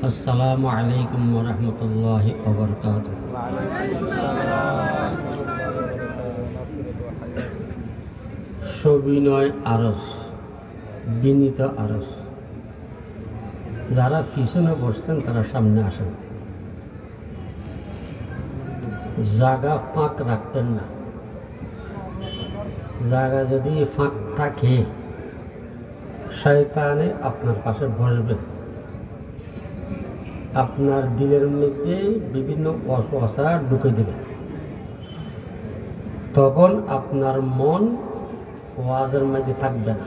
আসসালামু আলাইকুম ওয়া রাহমাতুল্লাহি ওয়া বারাকাতুহু। সবিনয় আরজ, বিনীত আরজ, যারা পিছনে বসছেন তারা সামনে আসেন। জায়গা ফাঁক রাখবেন না। জায়গা যদি ফাঁক থাকে শয়তানে আপনার পাশে বসবে, আপনার দিলের মধ্যে বিভিন্ন ওয়াসওয়াসা ঢুকে দেবে। তখন আপনার মন ওয়াজের মধ্যে থাকবে না।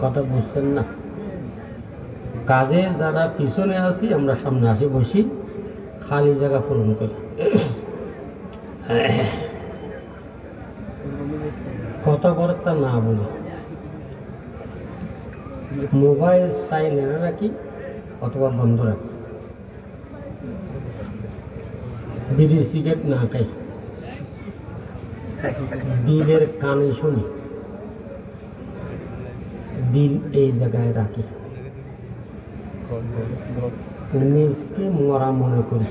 কথা বুঝছেন না? কাজে যারা পিছনে আসি আমরা সামনে আসি, বসি, খালি জায়গা পূরণ করি। কথাবার্তা না বলি, মোবাইল সাইলেন্ট রাখি অথবা বন্ধ রাখি, বিড়ি সিগারেট না খাই, দিলের কানে শুনি, দিল এই জায়গায় রাখি, নিজকে মরা মনে করি।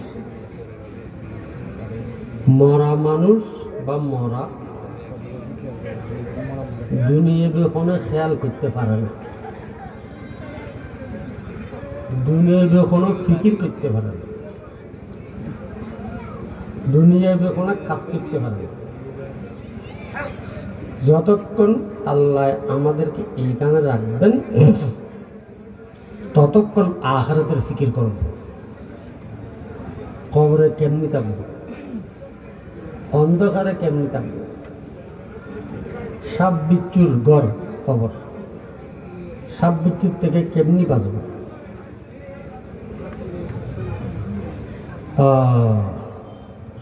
মরা মানুষ বা মরা দুনিয়া কোনো খেয়াল করতে পারে না, দুনিয়া কোনো ফিকির করতে পারে না, দুনিয়া কোনো কাজ করতে পারে না। যতক্ষণ আল্লাহ আমাদেরকে এইখানে রাখবেন ততক্ষণ আখিরাতের ফিকির করব। কবরে কেমনি থাকবো, অন্ধকারে কেমনি থাকবো, সাপ বিচ্ছুর গড় কবর, সাপ বিচ্ছুর থেকে কেমনি বাঁচব।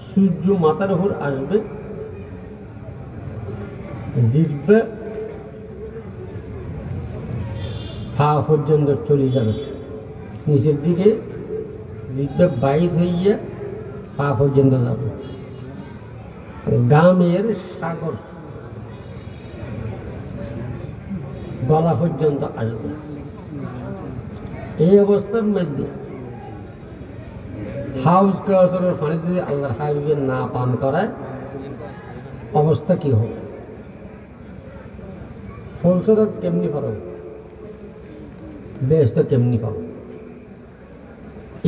সূর্য মাথার উপর আসবে, জিতবে, পা পর্যন্ত চলে যাবে, নিচের দিকে জিতবে, বাইর হইয়া পা পর্যন্ত যাবে। গামের সাগর গলা পর্যন্ত আসবে। এই অবস্থার মধ্যে হাউস কাউসারের পানি যদি আল্লাহর হাবিবের না পান করায় অবস্থা কি হবে? ফলসরত কেমনি পারো, বেহেশত কেমনি পাবো?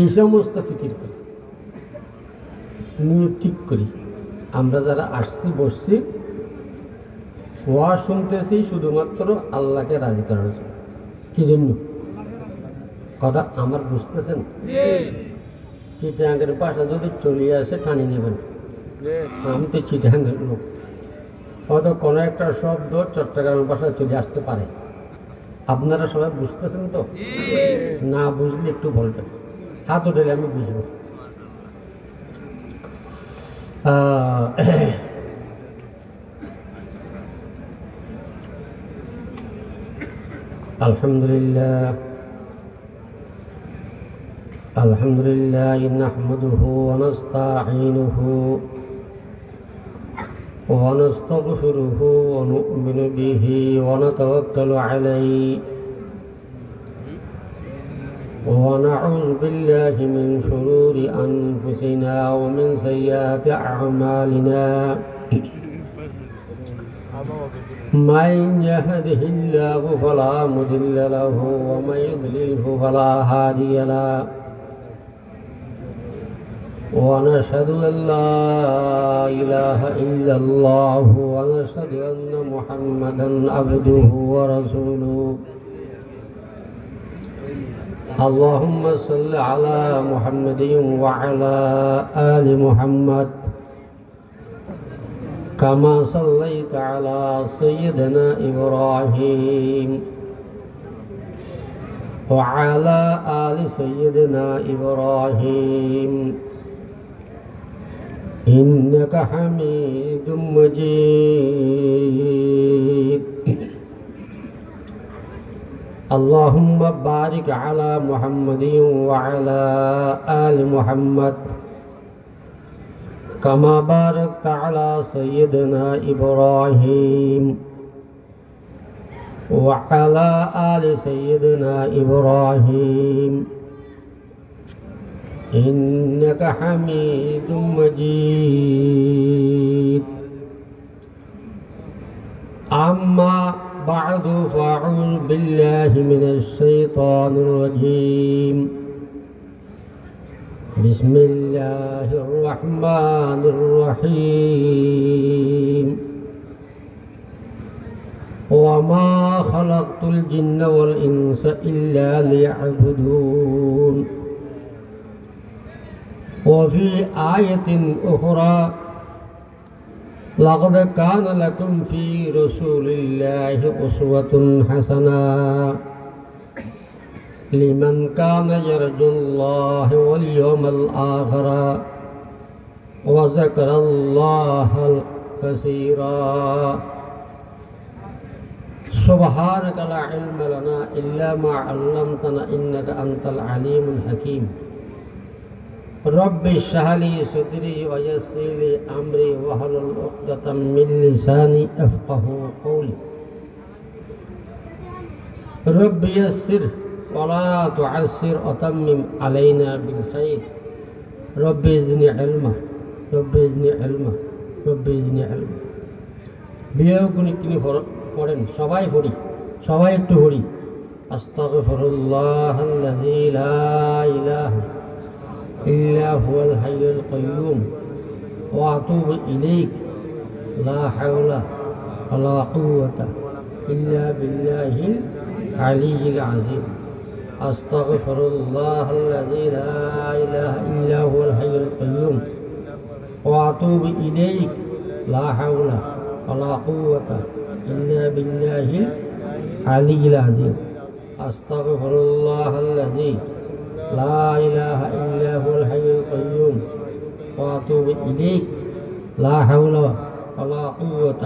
এই সমস্ত ফিকির করি, নিয়ে ঠিক করি। আমরা যারা আসছি বসছি ওয়াজ শুনতেছি শুধুমাত্র আল্লাহকে রাজি করার জন্য। কি জন্য? কথা আমার বুঝতেছেন? চিটাঙ্গের পাশে যদি চলে আসে টানি নেবেন। আমি তো চিটাঙ্গের লোক, হয়তো কোনো একটা শব্দ চট্টগ্রামের ভাষায় চলে আসতে পারে। আপনারা সবাই বুঝতেছেন তো? না বুঝলে একটু বলবেন, হাত উঠলে আমি বুঝবো। আলহামদুলিল্লাহ আলহামদুলিল্লাহ নাহমাদুহু ওয়া নাস্তাঈনুহু ওয়া নাস্তাগফিরুহু ওয়া নু'মিনু বিহি ওয়া নাতাওয়াক্কালু আলাইহি ওয়া নাউযু বিল্লাহি মিন শুরুরি আনফুসিনা ওয়া মিন সাইয়্যাতি আ'মালিনা। من يهده الله فلا مضل له ومن يضلله فلا هادي له ونشهد أن لا إله إلا الله ونشهد أن محمدا عبده ورسوله. اللهم صل على محمد وعلى آل محمد كما صليت على سيدنا إبراهيم وعلى آل سيدنا إبراهيم إنك حميد مجيد. اللهم بارك على محمد وعلى آل محمد كما باركت على سيدنا إبراهيم وعلى آل سيدنا إبراهيم إنك حميد مجيد. أما بعد فأعوذ بالله من الشيطان الرجيم. بسم الله الرحمن الرحيم. وما خلقت الجن والإنس إلا ليعبدون. وفي آية أخرى لقد كان لكم في رسول الله أسوة حسنة لمن كان يرجو الله واليوم الآخر وذكر الله كثيرا. سبحانك لا علم لنا إلا ما علمتنا إنك أنت العليم الحكيم. رب اشرح لي صدري ويسر لي أمري واحلل عقدة من لساني يفقهوا قولي. رب يسر ولا تعسر وتمم علينا بالخير. رب زدني علما رب زدني علما رب زدني علما. বিয়োগগুণী তিনি পড়েন, সবাই পড়ি, সবাই একটু পড়ি। আস্তাগফিরুল্লাহাল্লাযী লা ইলাহা ইল্লা হুয়াল হাইয়ুল কাইয়্যুম ওয়া আতুবু ইলাইহি লা হাওলা ওয়ালা কুওয়াতা ইল্লা বিল্লাহিল আলিয়্যিল আযীম। আস্তাগফিরুল্লাহাল্লাযী লা ইলাহা ইল্লা হুয়াল হাইয়ুল কাইয়্যুম ওয়া আতুবু ইলাইহি লা হাওলা ولا قوة إلا بالله العلي العظيم. أستغفر الله الذي لا إله إلا هو الحي القيوم وأتوب إليه لا حول ولا قوة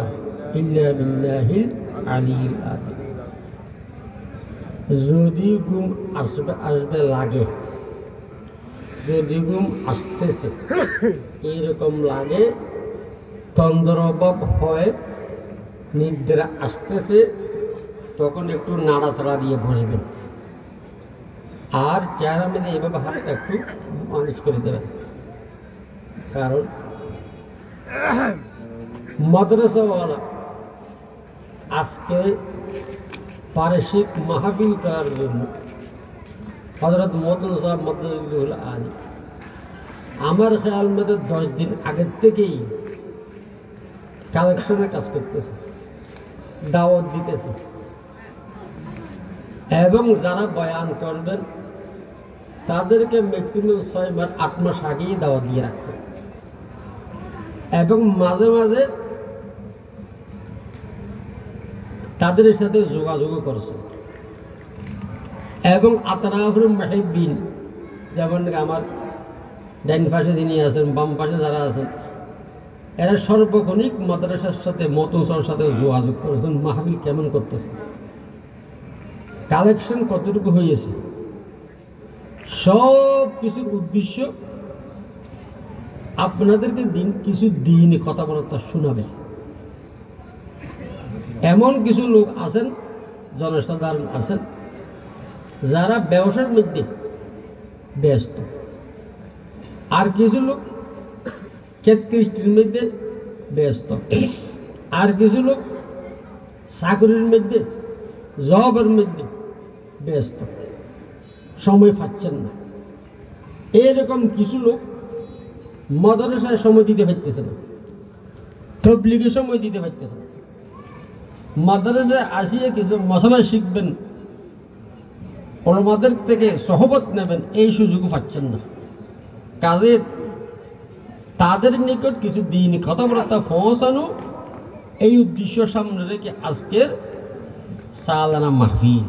إلا بالله العلي العظيم. যদি ঘুম আসবে আসবে লাগে, যদি ঘুম আসতেছে এরকম লাগে, তন্দ্রভাব হয়, নিদ্রা আসতেছে, তখন একটু নাড়াচাড়া দিয়ে বসবেন আর চেহারা মেঝে এইভাবে হাতটা একটু মালিশ করে দেবেন। কারণ মাদ্রাসাওয়ালা আজকে পারিশ্রিক মাহফিল করার জন্য হযরত মওদুদ সাহেব মাদ্রাসাউল আলী আমার খেয়াল মধ্যে 10 দিন আগের থেকেই কালেকশনে কাজ করতেছে, দাওয়াত দিতেছে এবং যারা বয়ান করবেন তাদেরকে ম্যাক্সিমাম 6 মাস 8 মাস আগেই দাওয়াত দিয়ে রাখছে এবং মাঝে মাঝে তাদের সাথে যোগাযোগ করছে এবং আতরাফুল মুহিব্বিন, যেমন আমার ডাইন পাশে যিনি আছেন, বাম পাশে যারা আছেন, এরা সর্বক্ষণিক মাদ্রাসার সাথে মতনসর সাথে যোগাযোগ করেছেন, মাহফিল কেমন করতেছে, কালেকশন কতটুকু হয়েছে, সব কিছুর উদ্দেশ্য আপনাদেরকে কিছু দিন কথাবার্তা শোনাবে। এমন কিছু লোক আছেন, জনসাধারণ আছেন যারা ব্যবসার মধ্যে ব্যস্ত, আর কিছু লোক ক্ষেতকৃষ্টির মধ্যে ব্যস্ত, আর কিছু লোক চাকরির মধ্যে জবের মধ্যে ব্যস্ত, সময় পাচ্ছেন না। এরকম কিছু লোক মাদ্রাসায় সময় দিতে পারতেছে না, তাবলীগে সময় দিতে পারতেছে না, মাদ্রাসায় আসিয়ে কিছু মশলা শিখবেন, ওলামাদের থেকে সহবত নেবেন, এই সুযোগও পাচ্ছেন না। কাজে তাদের নিকট কিছু দিন কথাবার্তা পৌঁছানো, এই উদ্দেশ্য সামনে রেখে আজকের সালানা মাহফিল।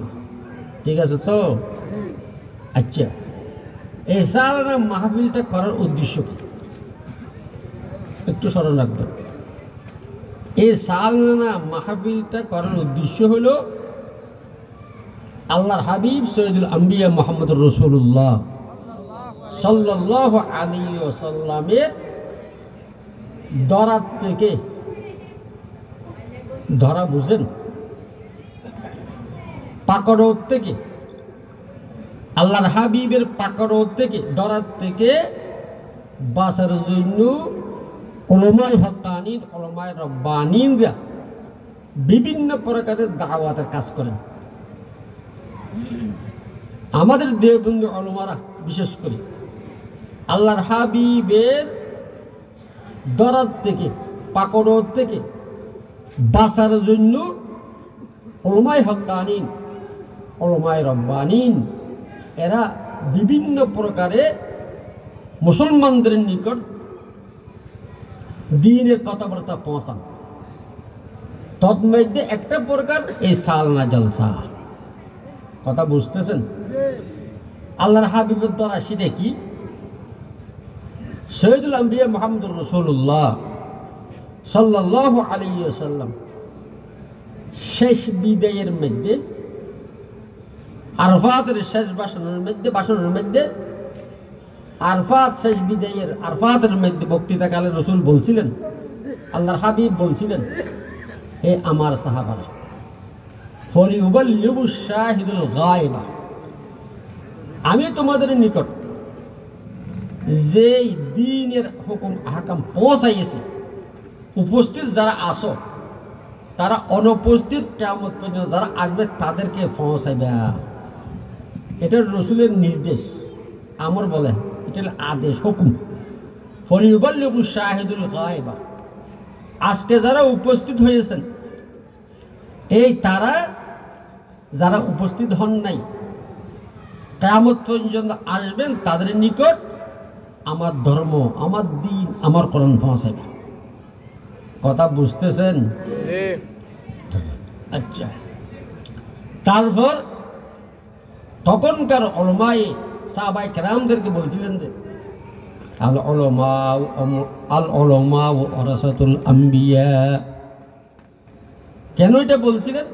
ঠিক আছে তো? আচ্ছা, এই সালানা মাহফিলটা করার উদ্দেশ্য কি একটু স্মরণ রাখবেন। এই সালানা মাহফিলটা করার উদ্দেশ্য হলো আল্লাহর হাবিব সৈয়দুল আম্বিয়া মুহাম্মদুর রাসূলুল্লাহ সাল্লাল্লাহু আলাইহি ওয়াসাল্লামের দরাত থেকে, ধরা বুঝেন, পাকড় থেকে, আল্লাহর হাবিবের পাকড় থেকে, ডরার থেকে বাঁচার জন্য উলামায়ে হক্কানীন, উলামায়ে রব্বানীনরা বিভিন্ন প্রকারের দাওয়াতের কাজ করেন। আমাদের দেওবন্দি উলামারা বিশেষ করে আল্লাহর হাবিবের ডরার থেকে, পাকড় থেকে বাঁচার জন্য উলামায়ে হক্কানীন, উলামায়ে রব্বানীন এরা বিভিন্ন প্রকারে মুসলমানদের নিকট দ্বীনের কথাবার্তা পৌঁছান। তন্মধ্যে একটা প্রকার এই সালনা জলসা। কথা বুঝতেছেন? আল্লাহর হাবিবের দ্বারা সেটা কি? সৈয়দুল আম্বিয়া মুহাম্মদুর রাসূলুল্লাহ সাল্লাল্লাহু আলাইহি ওয়াসাল্লাম শেষ বিদায়ের মধ্যে, আরফাতের শেষ ভাষণের মধ্যে আরফাত শেষ বিদায়ের আরফাতের মধ্যে বক্তৃতাকালে রাসূল বলছিলেন, আল্লাহর হাবিব বলছিলেন, হে আমার সাহাবারা, ফলিউবাল্লিগু শাহিদুল গায়বা, আমি তোমাদের নিকট যে দ্বীনের হুকুম আহকাম পৌঁছাইয়েছি, উপস্থিত যারা আসো তারা অনুপস্থিত কিয়ামত পর্যন্ত যারা আসবে তাদেরকে পৌঁছাইবে। এটা রাসূলের নির্দেশ, আমর বলে, এটা আদেশ, হুকুম। ফলিউবাল্লিগু শাহিদুল গায়বা, আজকে যারা উপস্থিত হয়েছেন, এই তারা যারা উপস্থিত হন নাই কিয়ামত পর্যন্ত আসবেন, তাদের নিকট আমার ধর্ম, আমার দ্বীন, আমার কোরআন পৌঁছাবে। কথা বুঝতেছেন? আচ্ছা, তারপর তখনকার উলামায়ে সাহাবায়ে কেরামদেরকে বলছিলেন যে আল উলামা ওয়ারাসাতুল আম্বিয়া। কেন এটা বলছিলেন?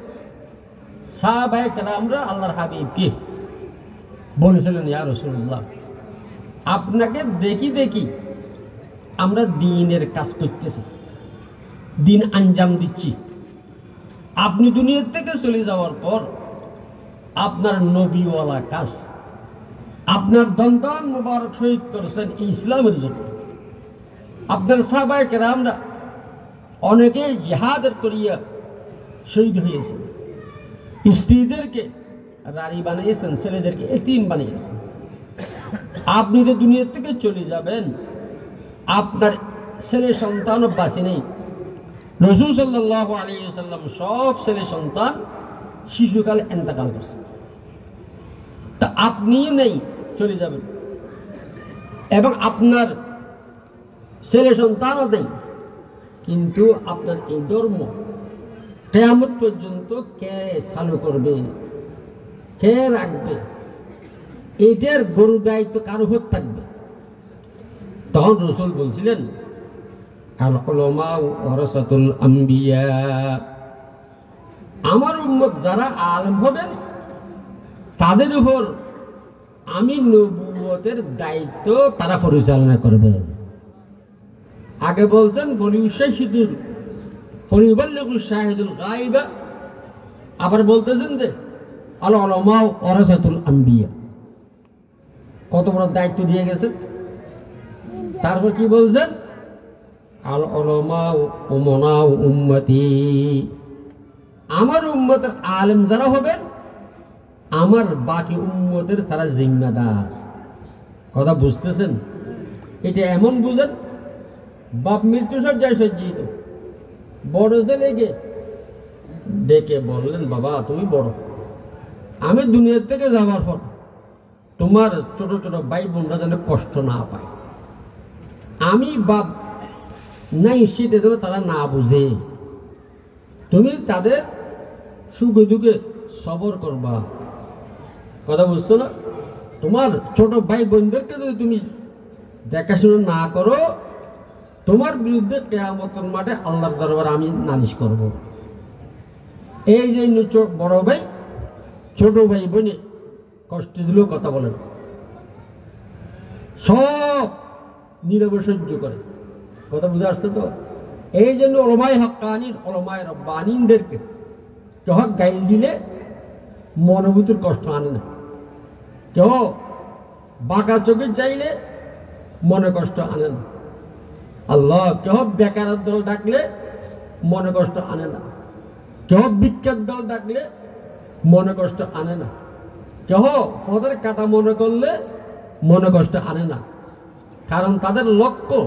সাহাবায়ে কেরামরা আল্লাহর হাবিবকে বলেছিলেন, ইয়া রাসূলুল্লাহ, আপনাকে দেখি দেখি আমরা দ্বীনের কাজ করতেছি, দ্বীন আঞ্জাম দিচ্ছি। আপনি দুনিয়া থেকে চলে যাওয়ার পর আপনার নবীওয়ালা কাজ, আপনার দন্তান মুবারক শহীদ করেছেন এই ইসলামের জন্য। আপনার সাহাবায়ে কেরামরা অনেকে জিহাদের করিয়া শহীদ হয়েছেন, স্ত্রীদেরকে রানী বানিয়েছেন, ছেলেদেরকে এতিম বানিয়েছেন। আপনি যে দুনিয়া থেকে চলে যাবেন, আপনার ছেলে সন্তানও বাঁচে নেই। রাসূল সাল্লাল্লাহু আলাইহি ওয়াসাল্লাম সব ছেলে সন্তান শিশুকালে ইন্তেকাল করছেন, তা আপনিও নেই, চলে যাবেন, এবং আপনার ছেলে সন্তানও নেই। কিন্তু আপনার এই ধর্ম কিয়ামত পর্যন্ত কে চালু করবে, কে রাখবে, এটার গরু দায়িত্ব কার উপর থাকবে? তখন রাসূল বলছিলেন, আল উলামা ওয়ারাসাতুল আম্বিয়া, আমার উম্মত যারা আলেম হবেন তাদের উপর আমি নবুয়তের দায়িত্ব তারা পরিচালনা করবে। আগে বলছেন ফলিউবাল্লিগু শাহিদুল গায়বা, আবার বলতেছেন যে আল উলামা ওয়ারাসাতুল আম্বিয়া। কত বড় দায়িত্ব দিয়ে গেছেন। তারপর কি বলছেন? আল উলামা উমানা উম্মতি, আমার উম্মতের আলেম যারা হবেন আমার বাকি উম্মতের তারা জিম্মাদার। কথা বুঝতেছেন? এটা এমন বুঝেন, বাপ মৃত্যু সজ্জায় সজ্জিত, বড় ছেলেকে ডেকে বললেন, বাবা তুমি বড়, আমি দুনিয়া থেকে যাওয়ার পর তোমার ছোট ছোট ভাই বোনরা যেন কষ্ট না পায়, আমি বাপ নাই সেটা যেন তারা না বুঝে, তুমি তাদের সুখে দুঃখে সবর করবা। কথা বুঝছো না? তোমার ছোট ভাই বোনদেরকে যদি তুমি দেখাশোনা না করো, তোমার বিরুদ্ধে কিয়ামতের মাঠে আল্লাহর দরবারে আমি নালিশ করব। এই জন্য বড় ভাই ছোট ভাই বোনে কষ্ট দিলেও কথা বলেন, সব নীরবে সহ্য করে। কথা বুঝে আসছে তো? এই জন্য উলামায়ে হক্কানীন, উলামায়ে রব্বানীনদেরকে যখন গাইল দিলে মনের ভিতর কষ্ট আনে না। কেউ বাঁকা চোখে চাইলে মনে কষ্ট আনে না। আল্লাহ, কেউ বেকারের দল ডাকলে মনে কষ্ট আনে না। কেউ বিখ্যাত দল ডাকলে মনে কষ্ট আনে না। কেহ পদের কাটা মনে করলে মনে কষ্ট আনে না। কারণ তাদের লক্ষ্য,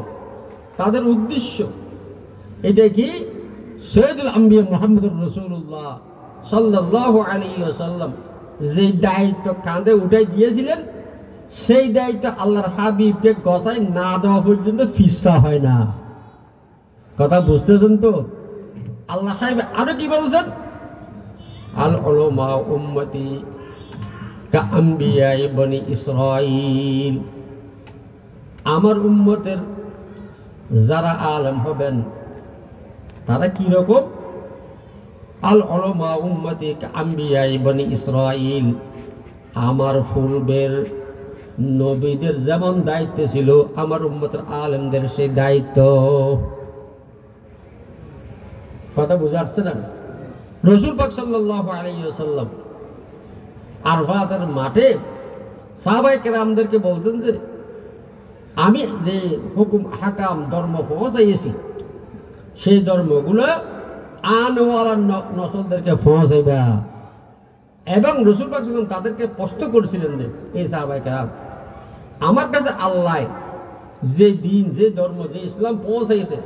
তাদের উদ্দেশ্য এটা কি? সৈয়দুল আম্বিয়া মুহাম্মদুর রাসূলুল্লাহ সাল্লাল্লাহু আলাইহি ওয়াসাল্লাম যে দায়িত্ব কাঁধে উঠাই দিয়েছিলেন, সেই দায়িত্ব আল্লাহর হাবিবকে গসাই না দেওয়া পর্যন্ত ফিসফা হয় না। কথা বুঝতেছেন তো? আল্লাহ সাহেব আরো কি বলছেন? আল উলামা উম্মতি কা আম্বিয়া বনি ইসরাঈল, আমার উম্মতের যারা আলেম হবেন তারা কি রকম? আল উলামা উম্মতি কা আম্বিয়া বনি ইসরাঈল, আমার পূর্বের নবীদের যেমন দায়িত্ব ছিল আমার উম্মতের আলেমদের সেই দায়িত্ব। কথা বুঝে আসছে না? রাসূল পাক সাল্লাল্লাহু আলাইহি ওয়াসাল্লাম আরফাতের মাঠে সাহাবায়ে কেরামদেরকে বলতেন যে আমি যে হুকুম হাকাম ধর্ম পৌঁছাইছি সেই ধর্মগুলো আনওয়ালা নসলদেরকে পৌঁছাইবা। এবং রাসূল পাক সাল্লাল্লাহু আলাইহি ওয়াসাল্লাম তাদেরকে প্রশ্ন করেছিলেন যে এই সাহাবায়ে কেরাম, আমার কাছে আল্লাহ যে দিন, যে ধর্ম, যে ইসলাম পৌঁছাইছে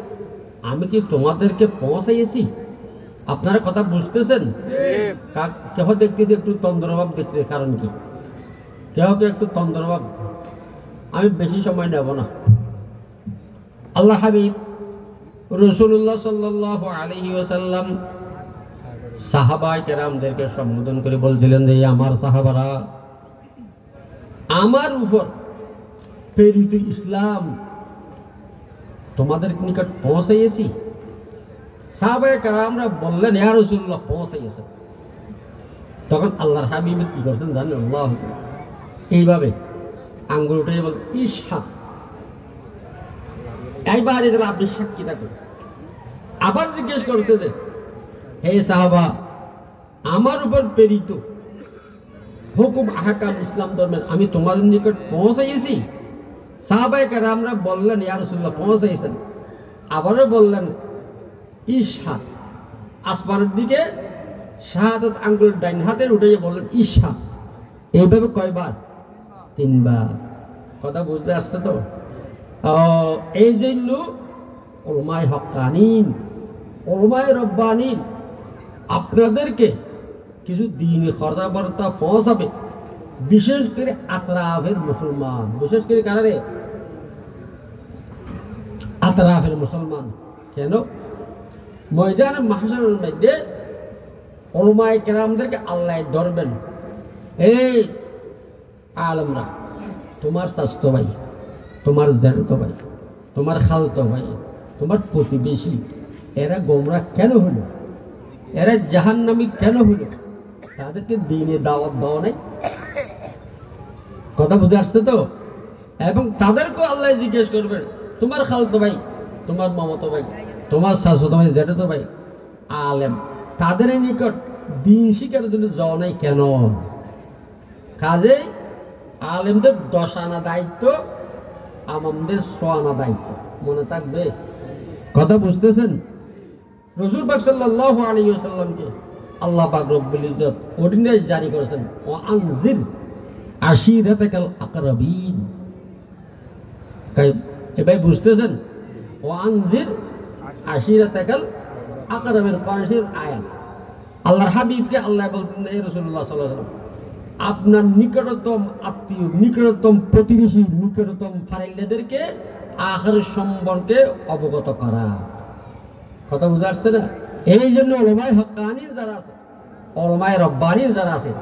আমি কি তোমাদেরকে পৌঁছাইছি? আপনারা কথা বুঝতেছেন? কেহ দেখতেছে একটু তন্দ্রভাব দেখছে, কারণ কি? কেউ একটু তন্দ্রভাব। আমি বেশি সময় নেব না। আল্লাহ হাবিব রাসূলুল্লাহ সাল্লাল্লাহু আলাইহি ওয়াসাল্লাম সাহাবায়ে কেরামদেরকে সম্বোধন করে বলছিলেন যে আমার সাহাবারা, আমার উপর প্রেরিত ইসলাম তোমাদের নিকট পৌঁছাইছি। সাহাবায়ে কেরামরা বললেন ইয়া রাসূলুল্লাহ পৌঁছাইছে। তখন আল্লাহর হাবিব কি করছেন জানেন? আল্লাহ এইভাবে আঙ্গুল উঠে বল ইশহাদ, এইবার এদের আপনি সাক্ষী থাকুন। আবার জিজ্ঞেস করছে যে হে সাহাবা, আমার উপর প্রেরিত হুকুম আহকাম ইসলাম ধর্মের আমি তোমাদের নিকট পৌঁছাইছি। সাহাবায়ে কেরামরা বললেন ইয়া রাসূলুল্লাহ পৌঁছাইছেন। আবারও বললেন ইশহাদ, আসমানের দিকে শাহাদাত আঙ্গুল ডাইন হাতের উঠে বললেন ইশহাদ। এইভাবে কয়বার? 3 বার। কথা বুঝতে আসছে তো? এই জন্য উলামায়ে হক্কানীন, উলামায়ে রব্বানীন আপনাদেরকে কিছু দ্বীনি কথাবার্তা পৌঁছাবে, বিশেষ করে আতরাফের মুসলমান। বিশেষ করে কারে? আতরাফের মুসলমান। কেন? ময়দানে মাহশারের মধ্যে উলামায়ে কেরামদেরকে আল্লাহ ধরবেন, এই আলেমরা, তোমার চাচতো ভাই, তোমার জ্যাঠতো ভাই, তোমার খালতো ভাই, তোমার প্রতিবেশী, এরা গোমরাহ কেন হলো? এরা জাহান্নামী কেন হলো? তাদেরকে দ্বীনে দাওয়াত দেওয়া নাই। কথা বুঝে আসছে তো? এবং তাদেরকেও আল্লাহ জিজ্ঞেস করবেন তোমার খালতো ভাই, তোমার মামাতো ভাই, তোমার চাচতো ভাই, জ্যাঠতো ভাই আলেম, তাদের নিকট দ্বীন শিক্ষার জন্য যাওয়া নাই কেন? কাজে আলেমদের 10 আনা দায়িত্ব, আমাদের 100 আনা দায়িত্ব। মনে থাকবে? কথা বুঝতেছেন? রাসূল পাক সাল্লাল্লাহু আলাইহি ওয়াসাল্লামকে আল্লাহ পাক রব্বুল ইজ্জত অর্ডিন্যান্স জারি করেছেন, ওয়া আনজির আশিরাতাকাল আকরাবিন। এবারে বুঝতেছেন? ওয়া আনজির আশিরাতাকাল আকরাবিন কোরআনের আয়াত। আল্লাহর হাবিবকে আল্লাহ বলতেন এই রাসূলুল্লাহ সাল্লাল্লাহু আলাইহি ওয়াসাল্লাম, আপনার নিকটতম আত্মীয়, নিকটতম প্রতিবেশী, নিকটতম ফারিলাদেরকে আখিরাত সম্পর্কে অবগত করা। কথা বুঝা আসছে না? এই জন্য উলামায়ে হক্কানীন যারা আছে, উলামায়ে রব্বানীন যারা আছে,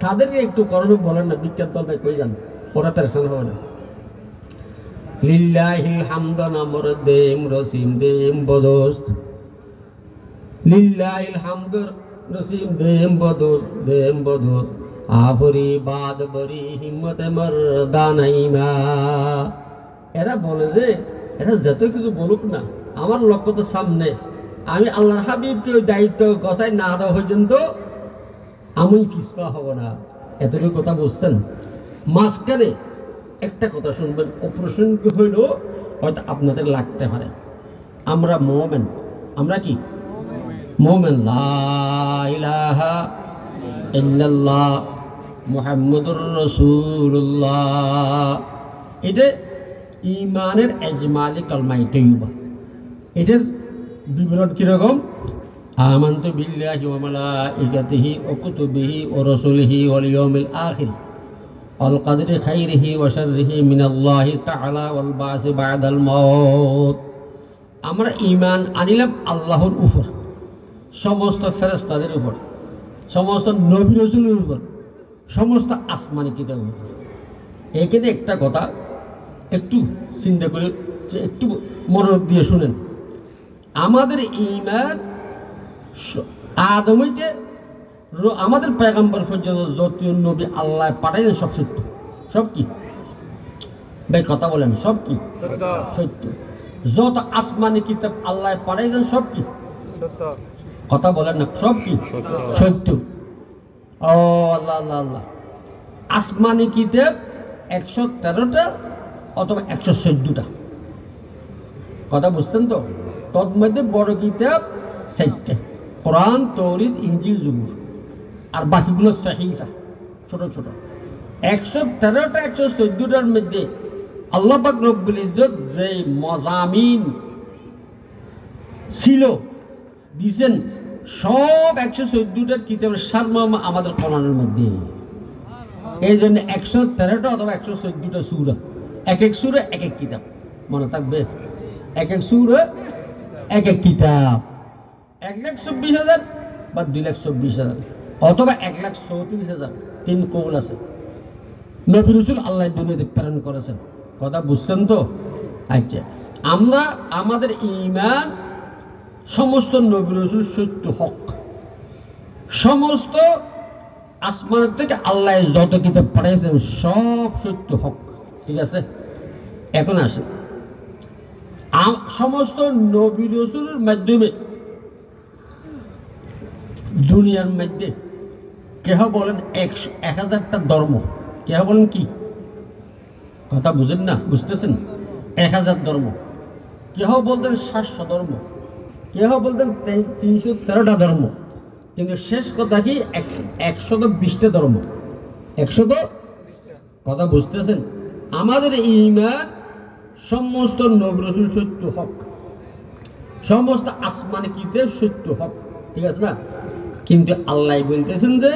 তাদেরকে একটু করবে বলেন না, বিখ্যাত দল ভাই কই যান, ওরা পেরেশান হবে না। লিল্লাহিল হামদু নামর দেম রসিম দেম বদোস্ত, লিল্লাহিল হামদু রসিম দেম বদোস্ত, দেম বদোস্ত আফরি বাদ বরি হিম্মত মর্দানাইমা। এরা বলে যে এরা যত কিছু বলুক না, আমার লক্ষ্য তো সামনে। আমি আল্লাহর হাবিবকে ওই দায়িত্ব গছাই না দেওয়া পর্যন্ত আমি পিছপা হব না, এতটুকু কথা বুঝছেন। মাঝখানে একটা কথা শুনবেন, অপ্রসঙ্গ হইল হয়তো আপনাদের লাগতে পারে, আমরা মুমিন। আমরা কি মুমিন? লা ইলাহা ইল্লাল্লাহ মুহাম্মাদুর রাসূলুল্লাহ, এটা ঈমানের ইজমালি কালমা তাইয়্যিবা। এটার বিবরণ কিরকম? আমানতু বিল্লাহি ওয়া মালাইকাতিহি ওয়া কুতুবিহি ওয়া রাসূলিহি ওয়াল ইয়াউমিল আখির ওয়াল কদরি খাইরিহি ওয়া শাররিহি মিনাল্লাহি তাআলা ওয়াল বা'সি বা'দাল মাউত। আমরা ঈমান আনিলাম আল্লাহর উপর, সমস্ত ফেরেশতাদের উপর, সমস্ত নবী রাসূলের উপর, সমস্ত আসমানি কিতাবের উপর। এখানে একটা কথা একটু চিন্তা করে, একটু মনোযোগ দিয়ে শুনেন। আমাদের ঈমান আদম হইতে আমাদের পয়গম্বর পর্যন্ত যত নবী আল্লাহ পাঠাইছেন সব সত্য। সব কি ভাই কথা বলেন? সব কি সত্য? যত আসমানি কিতাব আল্লাহ পাঠাইছেন সব কি সত্য? কথা বলেন না, সব কি সত্য? ও আল্লাহ আল্লাহ আল্লাহ। আসমানি কিতাব 113টা অথবা 114টা, কথা বুঝছেন তো? তোর মধ্যে বড় কিতাব 4টে, কোরআন, তৌরাত, ইনজিল, জবুর, আর বাকিগুলো সহিফা ছোট ছোট। 113টা 114টার মধ্যে আল্লাহ পাক রব্বুল ইজ্জত যে মজামিন ছিল দিয়েছেন, সব 114টার কিতাবের সারমর্ম আমাদের কোরআনের মধ্যে। এই জন্য 113টা অথবা 114টা সূরা, এক এক সূরা এক এক কিতাব, মনে থাকবে। এক এক সূরা এক এক কিতাব, 1,24,000 বা 2,24,000 অথবা 1,34,000, 3 কৌল আছে। নবী রাসূল আল্লাহ দুনিয়াতে প্রেরণ করেছেন, কথা বুঝছেন তো? আচ্ছা, আমরা আমাদের ঈমান সমস্ত নবী রাসূল সত্য হক, সমস্ত আসমান থেকে আল্লাহ যত কিতাব পাঠিয়েছেন সব সত্য হক, ঠিক আছে? এখন আসেন, সমস্ত নবী রাসূলের মাধ্যমে দুনিয়ার মধ্যে কেহ বলেন 1000টা ধর্ম, কেহ বলেন কি? কথা বুঝেন না? বুঝতেছেন? 1000 ধর্ম, কেহ বলতেন 700 ধর্ম, কেহ বলতেন 313টা ধর্ম, কিন্তু শেষ কথা কি 120টা ধর্ম। 100, কথা বুঝতেছেন? আমাদের ঈমান সমস্ত নবী রাসূল সত্য হক, সমস্ত আসমানি কিতাব সত্য হক, ঠিক আছে না? কিন্তু আল্লাহ বলতেছেন যে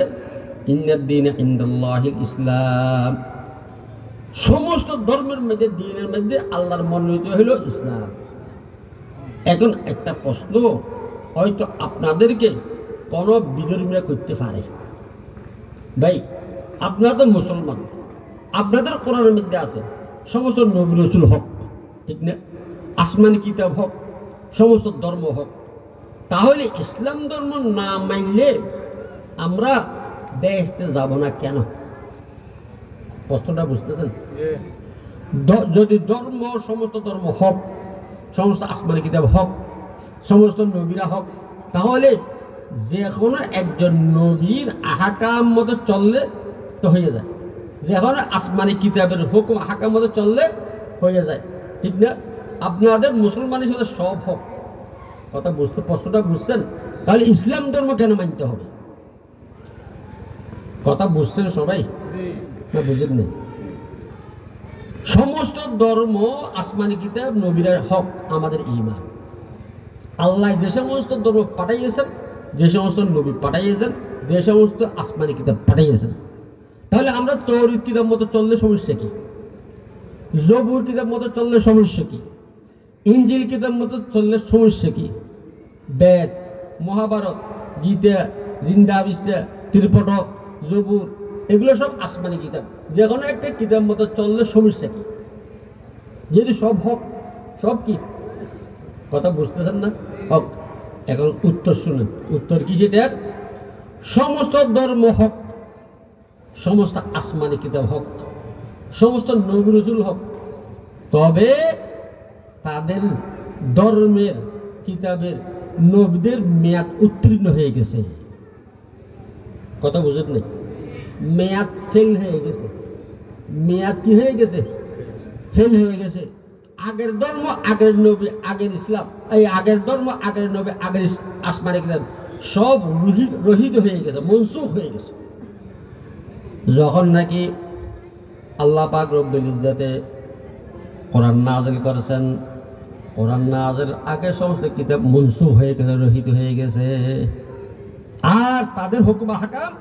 ইন্নাদ দীনা ইনদাল্লাহিল ইসলাম, সমস্ত ধর্মের মধ্যে, দ্বীনের মধ্যে আল্লাহর মনোনীত হলো ইসলাম। এখন একটা প্রশ্ন হয়তো আপনাদেরকে কোনো বিধর্মীরা করতে পারে, ভাই আপনারা তো মুসলমান, আপনাদের কোরআনের মধ্যে আছে সমস্ত নবী রাসূল হক, ঠিক না? আসমানি কিতাব হক, সমস্ত ধর্ম হক। তাহলে ইসলাম ধর্ম না মানলে আমরা বেহেশতে যাব না কেন? প্রশ্নটা বুঝতেছেন? যদি ধর্ম, সমস্ত ধর্ম হক, সমস্ত আসমানি কিতাব হক, সমস্ত নবীরা হক, তাহলে যে কোনো একজন নবীর আহকাম মতো চললে তো হয়ে যায়, যে কোনো আসমানি কিতাবের হুকুম আহকাম মতো চললে হয়ে যায়, ঠিক না? আপনাদের মুসলমানের সাথে সব হক, কথা বুঝতে, প্রশ্নটা বুঝছেন? তাহলে ইসলাম ধর্ম কেন মানতে হবে? কথা বুঝছেন সবাই না বুঝেন নেই? সমস্ত ধর্ম, আসমানি কিতাব, নবীরা হক আমাদের ঈমান। আল্লাহ যে সমস্ত ধর্ম পাঠাইয়েছেন, যে সমস্ত নবী পাঠাইয়েছেন, যে সমস্ত আসমানি কিতাব পাঠাইয়েছেন, তাহলে আমরা তৌরাত কিতাব মতো চললে সমস্যা কি? জবুর কিতাব মতো চললে সমস্যা কি? ইনজিল কিতাব মতো চললে সমস্যা কি? বেদ, মহাভারত, গীতা, জিন্দাবিস্তা, ত্রিপটক, জবুর, এগুলো সব আসমানি কিতাব, যে কোনো একটা কিতাব মতো চললে সমস্যা কি? যেহেতু সব হক, সব কি? কথা বুঝতেছেন না? হক। এখন উত্তর শুনেন, উত্তর কি সেটা? সমস্ত ধর্ম হক, সমস্ত আসমানি কিতাব হক, সমস্ত নবী রাসূল হক, তবে তাদের ধর্মের কিতাবের নবীদের মেয়াদ উত্তীর্ণ হয়ে গেছে। কথা বুঝেন নাই? মেয়াদ ফেল হয়ে গেছে। মেয়াদ কি হয়ে গেছে? ফেল হয়ে গেছে। আগের ধর্ম, আগের নবী, আগের ইসলাম, এই আগের ধর্ম, আগের নবী, আগের আসমানি কিতাব সব রহিত হয়ে গেছে, মনসুখ হয়ে গেছে। যখন নাকি আল্লাহ পাক রব্বুল ইজ্জতে কোরআন নাযিল করেছেন, কোরআন নাযিল আগে সমস্ত কিতাব মনসুখ হয়ে গেছে, রহিত হয়ে গেছে, আর তাদের হুকুম হাকাম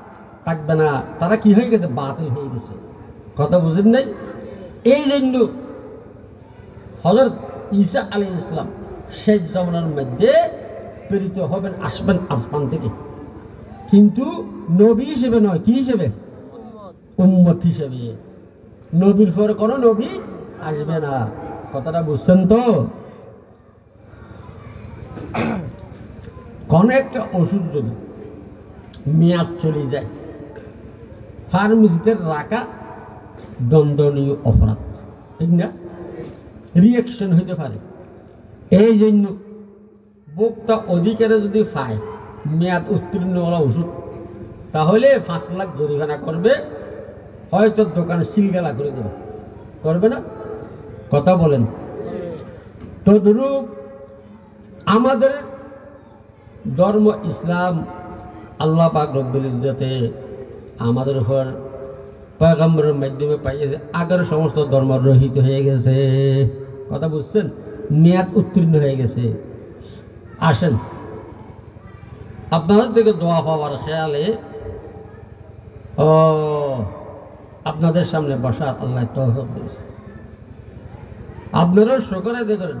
থাকবে না, তারা কি হয়ে গেছে? বাতিল হয়ে গেছে। কথা বুঝেন নাই? এই জন্য হযরত ঈসা আলাইহিস সালাম শেষ জামানার মধ্যে প্রেরিত হবেন, আসবেন আসমান থেকে, কিন্তু নবী হিসেবে নয়, কি হিসেবে? উম্মত হিসেবে। নবীর পরে কোনো নবী আসবে না। কথাটা বুঝছেন তো? কোন একটা ওষুধ যদি মেয়াদ চলে যায়, ফার্মেসিতে রাখা দণ্ডনীয় অপরাধ, ঠিক না? রিয়াকশন হইতে পারে। এই জন্য ভোক্তা অধিকারে যদি পায় মেয়াদ উত্তীর্ণওয়ালা ওষুধ, তাহলে 5 লাখ জরিমানা করবে, হয়তো দোকান সিলগালা করে দেবে, করবে না? কথা বলেন। তদ্রূপ আমাদের ধর্ম ইসলাম, আল্লাহ পাক রব্বুল ইজ্জতে আমাদের উপর পয়গম্বরের মাধ্যমে পাইয়েছে, আগের সমস্ত ধর্ম রহিত হয়ে গেছে। কথা বুঝছেন? মেয়াদ উত্তীর্ণ হয়ে গেছে। আসেন, আপনাদের থেকে দোয়া পাওয়ার খেয়ালে আপনাদের সামনে বসার আল্লাহ তৌফিক দিয়েছে। আপনারাও শুকর আদায় করেন।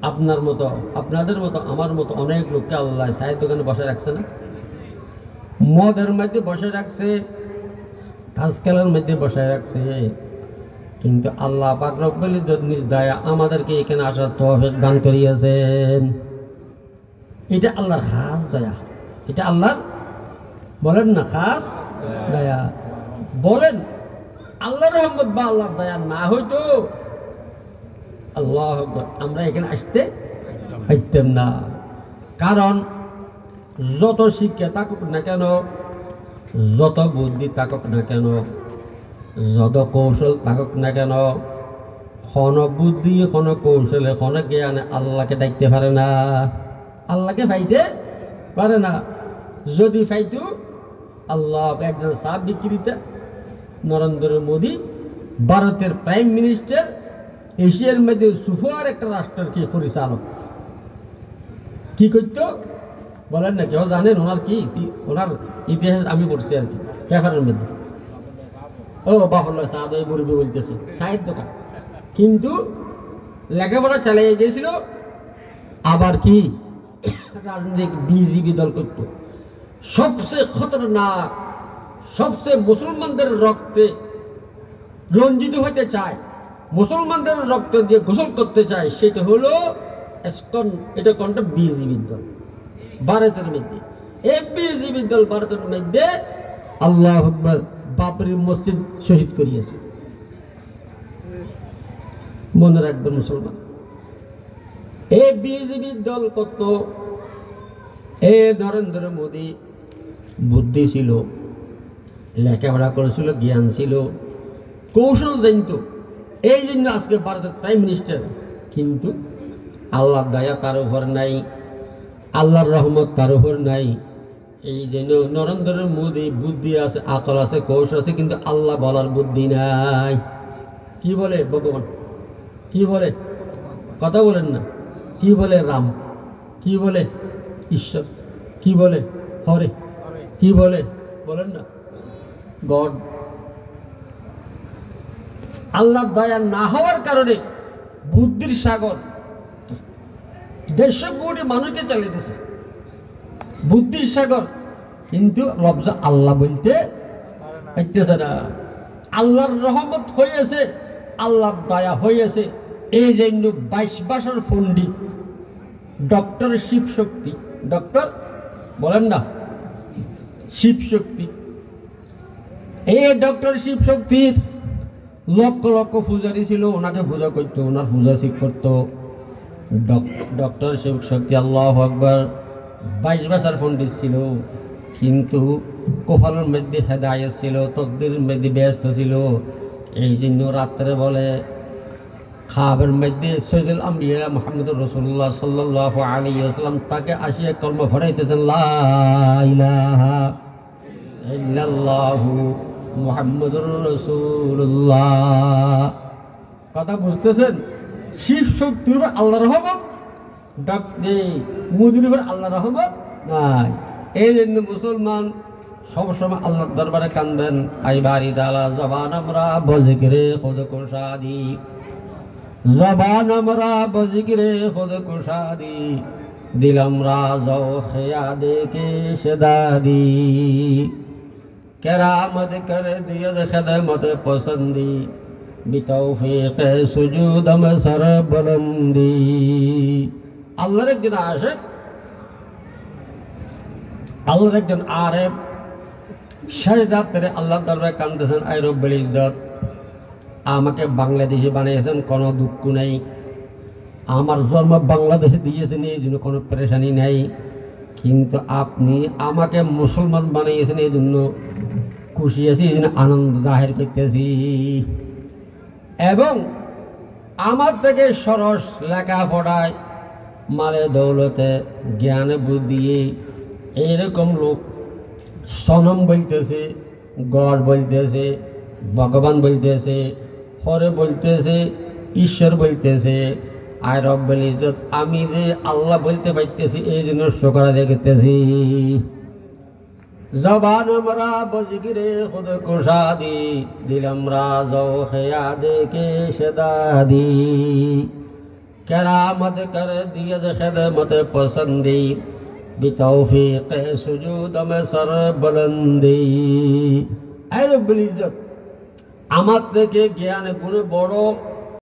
আপনার মতো, আপনাদের মতো, আমার মতো অনেক লোককে আল্লাহ চায়ের দোকানে বসে রাখছে না? মদের মধ্যে বসে রাখছে, তাস খেলার মধ্যে বসে রাখছে, কিন্তু আল্লাহ পাক রব্বুল ইজ্জত নিজ দয়া আমাদেরকে এখানে আসার তৌফিক দান করিয়েছেন। এটা আল্লাহর খাস দয়া। এটা আল্লাহর, বলেন না, খাস দয়া। বলেন আল্লাহর রহমত বা আল্লাহর দয়া না হইতো আল্লাহু আকবার, আমরা এখানে আসতে পারতাম না। কারণ যত শিক্ষা থাকুক না কেন, যত বুদ্ধি থাকুক না কেন, যত কৌশল থাকুক না কেন, কোনো বুদ্ধি, কোনো কৌশলে, কোনো জ্ঞানে আল্লাহকে ডাকতে পারে না, আল্লাহকে পাইতে পারে না। যদি পাইতো, আল্লাহ একজন সাপ বিক্রেতা নরেন্দ্র মোদী, ভারতের প্রাইম মিনিস্টার, এশিয়ার মধ্যে সুফার একটা রাষ্ট্রের কি পরিচালক, কি করতো বলেন না? কেউ জানেন ওনার কি? ওনার ইতিহাস আমি পড়ছি আর কি পেপারের মধ্যে। ও বাফুল্লাহ সাদ মুরবি বলতেছে, চায়ের দোকান, কিন্তু লেখাপড়া চালিয়ে গিয়েছিল, আবার কি রাজনৈতিক বিজেপি দল করত। সবচেয়ে খতরনাক, সবচেয়ে মুসলমানদের রক্তে রঞ্জিত হতে চায়, মুসলমানদের রক্ত দিয়ে গোসল করতে চায়, সেটা হলো এটা কোনটা? বিজেপি দল ভারতের মধ্যে। এই বিজেপি দল ভারতের মধ্যে আল্লাহু আকবার বাবরি মসজিদ শহীদ করিয়েছে। মনে রাখবেন মুসলমান, এই বিজেপি দল কত, এ নরেন্দ্র মোদী বুদ্ধি ছিল, লেখাপড়া করেছিল, জ্ঞান ছিল, কৌশল জানত, এই জন্য আজকে ভারতের প্রাইম মিনিস্টার। কিন্তু আল্লাহর দয়া তার উপর নাই, আল্লাহর রহমত তার উপর নাই। এই জন্য নরেন্দ্র মোদী বুদ্ধি আছে, আকল আছে, কৌশল আছে, কিন্তু আল্লাহ বলার বুদ্ধি নাই। কি বলে ভগবান? কি বলে? কথা বলেন না। কি বলে রাম? কি বলে ঈশ্বর? কি বলে হরে? কি বলে বলেন না? গড। আল্লাহর দয়া না হওয়ার কারণে বুদ্ধির সাগর 150 কোটি মানুষকে চালিয়েছে, বুদ্ধির সাগর, কিন্তু লফজ আল্লাহ বলতে পারতেছে না। আল্লাহর রহমত হয়েছে, আল্লাহর দয়া হয়েছে, এই জন্য 22 ভাষার পণ্ডিত ডক্টর শিবশক্তি, ডক্টর বলেন না, শিবশক্তি, এই ডক্টর শিবশক্তির লক্ষ লক্ষ পূজারী ছিল, ওনাকে পূজা করতো, ওনার পূজা শিখ করতো ডক্টর শিবশক্তি। আল্লাহু আকবার, 22 ভাষার পণ্ডিত ছিল, কিন্তু কপালের মধ্যে হেদায়েত ছিল, তকদিরের মধ্যে ব্যস্ত ছিল। এই জন্য রাত্রে বলে খাবের মধ্যে সৈয়দুল আম্বিয়া মুহাম্মদুর রাসূলুল্লাহ সাল্লাল্লাহু আলাইহি ওয়াসাল্লাম তাকে আসিয়া কলমা পড়াইতেছেন, লা ইলাহা ইল্লাল্লাহু মুহাম্মাদুর রাসূলুল্লাহ। কথা বুঝতেছেন? শিব শক্তির উপর আল্লাহর রহমত, মুদির উপর আল্লাহর রহমত নাই। এই জন্য মুসলমান সবসময় আল্লাহর দরবারে কাঁদবেন। আই বারি তাআলা জবান আমরা বজিকরে খুদ কুশাদি, জবান আমরা বজিকরে খুদ কুশাদি, দিল আমরা যাও খিয়াদে কে শদাদি, কেরামত কর দিয়দ খিদমত পসন্দি, বিতৌফিক সুজুদ মসর বুলন্দি। আল্লাহর একজন আশিক, আল্লাহর একজন আরেফ সাজদা করে আল্লাহর দরবারে কাঁদতেছেন, আই রব্বুল ইজ্জত, আমাকে বাংলাদেশে বানিয়েছেন, কোনো দুঃখ নেই। আমার জন্ম বাংলাদেশে দিয়েছেন, এই জন্য কোনো পেরেশানি নেই। কিন্তু আপনি আমাকে মুসলমান বানিয়েছেন, এই জন্য খুশি আছি, এই জন্য আনন্দ জাহির করতেছি। এবং আমার থেকে সরস লেখাপড়ায়, মালে দৌলতে, জ্ঞানে বুদ্ধি, এইরকম লোক সনম বলতেছে, গড় বলতেছে, ভগবান বলতেছে, হরে বলতেছে, ঈশ্বর বলতেছে। আর রব্বুল ইজ্জত আমি যে আল্লাহ বলতে পারতেছি, এই জন্য শুকর আদায় করতেছি। জবান আমরা বজিগিরে খুদ কুশাদি, দিল আমরা যাও খিয়াদে কে শদাদি, কেরামত কর দিয়দ খিদমত পসন্দি, বিতৌফিক সুজুদ মসর বুলন্দি। আই রব্বুল ইজ্জত আমার থেকে জ্ঞান গুণে বড়